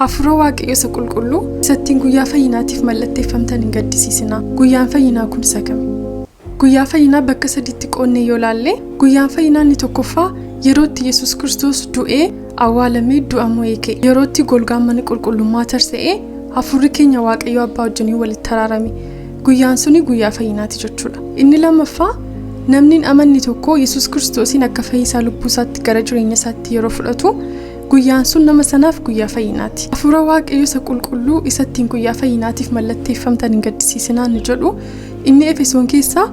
Hafuura waaqayyoo isa qulqulluu isattiin guyyaa fayyinaatiif mallatteeffamtan hin gaddisiisina. Guyyaan fayyinaa kun isa kami? Guyyaa fayyinaa bakka sadiitti qoonnee yoo laalle, guyyaan fayyinaa inni tokkoffaa yerootti Yesuus Kiristoos du'ee awwaalamee du'a mo'ee ka'e. Yerootti golgaan mana qulqullummaa tarsa'ee hafuurri keenya waaqayyoo abbaa wajjin walitti araarame. Guyyaan suni guyyaa fayyinaati jechuudha. Inni lammaffaa namni hin amanne tokko Yesuus Kiristoosin akka fayyisaa lubbuu isaatti gara jireenya isaatti yeroo fudhatu, guyyaan sun nama sanaaf guyyaa fayyinaati. Hafuura waaqayyoo isa qulqulluu isattiin guyyaa fayyinaatiif mallatteeffamtan hin gaddisiisinaa ni jedhu. Inni Efesoon keessaa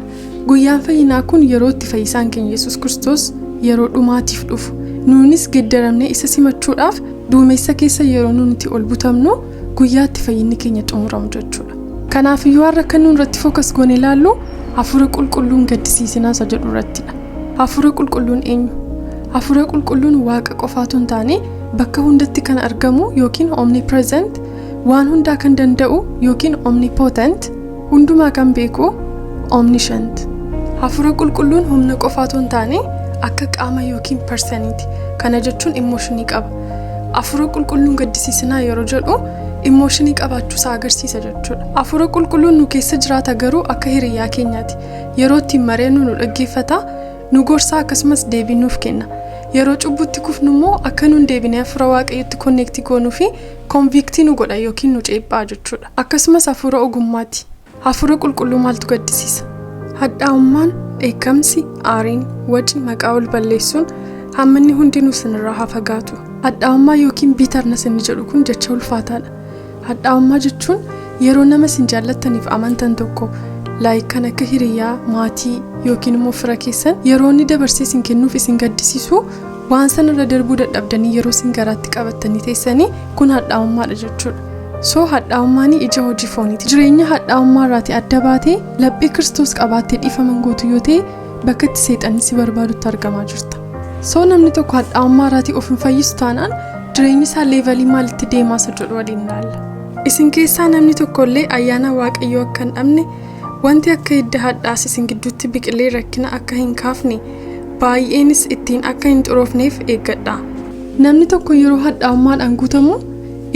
guyyaan fayyinaa kun yeroo itti fayyisaan keenya Yesuus Kiristoos yeroo dhumaatiif dhufu. Nuunis geddaramnee isa simachuudhaaf duumessa keessa yeroo nuti ol butamnu guyyaatti fayyinni keenya xumuramu jechuudha. Kanaafiyyuu har'a kan nuun irratti fookas goone ilaallu hafuura qulqulluun gaddisiisinaa isa jedhu irrattidha. Hafuura qulqulluun eenyu? Hafuura qulqulluun Waaqa qofaatu hin taane bakka hundatti kan argamu yookiin omnipresent, waan hundaa kan danda'u yookiin omnipotent, hundumaa kan beeku omniscient. Hafuura qulqulluun humna qofaatu hin taane akka qaama yookiin personiiti. Kana jechuun emotionii qaba. Hafuura qulqulluun gaddisiisinaa yeroo jedhu emotionii qabaachuusaa agarsiisa jechuudha. Hafuura qulqulluun nu keessa jiraata garuu akka hiriyaa keenyaati. Yeroo ittiin mareennu nu dhaggeeffata, nu gorsaa akkasumas deebii nuuf kenna. Yeroo cubbutti kufnu immoo akka nuun deebinee hafuura waaqayyotti konneektii goonuu fi konviktii nu godha yookiin nu ceephaa jechuudha. Akkasumas hafuura ogummaati. Hafuura qulqulluu maaltu gaddisiisa? Hadhaa'ummaan, dheekkamsi, aariin, waci, maqaa ol balleessuun hammanni hundinuu sinirraa haa fagaatu. Hadhaa'ummaa yookiin biitarnas inni jedhu kun jecha ulfaataadha. Hadhaa'ummaa jechuun yeroo nama sin jaallattaniif amantan tokko kan akka hiriyaa, maatii yookiin immoo fira keessan yeroo inni dabarsee sin kennuuf isin gaddisiisu waan sanarra darbuu dadhabdanii yeroo sin garaatti qabattanii teessanii kun hadhaa'ummaadha jechuudha. So hadhaa'ummaan ija hojii fooniiti. Jireenya hadhaa'ummaa irraatii adda baatee laphee Kiristoos qabaattee dhiifaman gootu yoo ta'e bakka itti seexanni si barbaadutti argamaa jirta. So namni tokko hadhaa'ummaa irraatii of hin fayyisu taanaan jireenyi isaa leevalii maalitti deemaa isa jedhu waliin ilaalla. Isin keessaa namni tokkollee ayyaana waaqayyoo akka hin dhabne, wanti akka hidda hadhaas isin gidduutti biqilee rakkina akka hin kaafne, baay'eenis ittiin akka hin xuroofneef eeggadhaa. Namni tokko yeroo hadhaa'ummaadhaan guutamu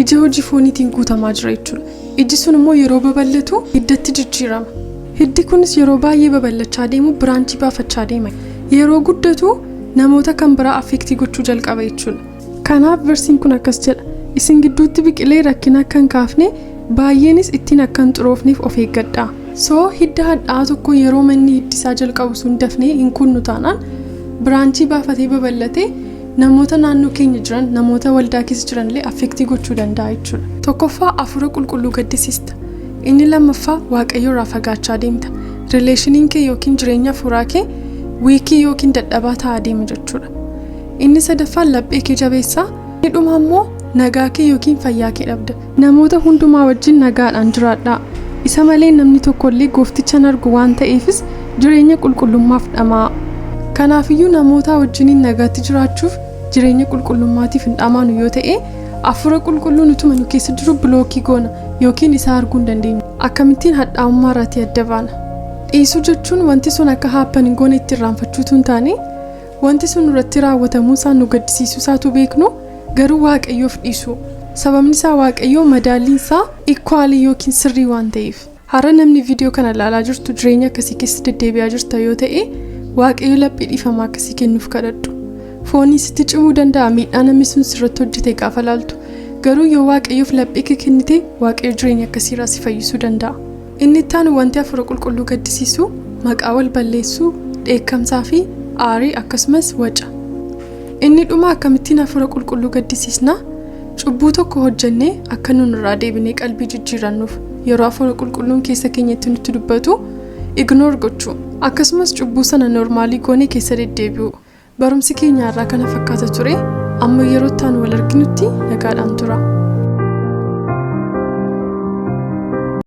ija hojii fooniitiin guutamaa jira jechuudha. Iji sun immoo yeroo babal'atu hiddatti jijjiirama. Hiddi kunis yeroo baay'ee babal'achaa deemu biraanchii baafachaa deema. Yeroo guddatu namoota kan biraa affeektii gochuu jalqaba jechuudha. Kanaaf versiin kun akkas jedha. Isin gidduutti biqilee rakkina akka hin kaafne, baay'eenis ittiin akka hin xuroofneef of eeggadhaa. So hidda hadhaa'aa tokko yeroo manni hiddisaa jalqabu sun dafnee hin kunnu taanaan biraanchii baafatee babal'atee namoota naannoo keenya jiran, namoota waldaa keessa jiranillee affeektii gochuu danda'a jechuudha. Tokkoffaa hafuura qulqulluu gaddisiista. Inni lammaffaa waaqayyo irraa fagaachaa deemta. Rileeshiniin kee yookiin jireenya hafuuraa kee wiikii yookiin dadhabaa ta'aa deema jechuudha. Inni sadaffaan laphee kee jabeessaa. Inni dhumaa immoo nagaa kee yookiin fayyaa kee dhabda. Namoota hundumaa wajjin nagaadhaan jiraadhaa. Isa malee namni tokkollee gooftichaan argu waan ta'eefis jireenya qulqullummaaf dhamaa. Kanaafiyyuu namoota wajjiniin nagaatti jiraachuuf jireenya qulqullummaatiif hin dhamaanu yoo ta'e hafuura qulqulluun utuma nu keessa jiru bilookii goona yookiin isaa arguu hin dandeenyu. Akkamittiin hadhaa'ummaa irraatii adda baana? Dhiisuu jechuun wanti sun akka haaphan hin goone itti irraanfachuutu hin taane, wanti sun irratti raawwatamuu isaa nu gaddisiisuu isaatu beeknu garuu waaqayyoof dhiisu. Sababni isaa waaqayyoo madaalliin isaa ikwaalii yookiin sirrii waan ta'eef. Har'a namni viidiyoo kana ilaalaa jirtu jireenya akkasii keessa deddeebi'aa jirta yoo ta'e waaqayyo laphee dhiifamaa akkasii kennuuf kadhadhu. Foonii sitti cimuu danda'a miidhaa namni sun sirratti hojjete gaafa laaltu. Garuu yoo waaqayyoof laphee kee kennite waaqayyo jireenya akkasii irraa si fayyisuu danda'a. Inni itti aanu wanti hafuura qulqulluu gaddisiisu maqaa wal balleessuu, dheekkamsaa fi aarii akkasumas waca. Inni dhuma akkamittiin hafuura qulqulluu gaddisiisna? Cubbuu tokko hojjennee akka nuun irraa deebinee qalbii jijjiirannuuf yeroo hafuura qulqulluun keessa keenyatti nutti dubbatu ignore gochuu. Akkasumas cubbuu sana normaalii goonee keessa deddeebi'u. Barumsi keenya irraa kana fakkaata ture. Amma yeroo itti aanu wal arginutti nagaadhaan tura.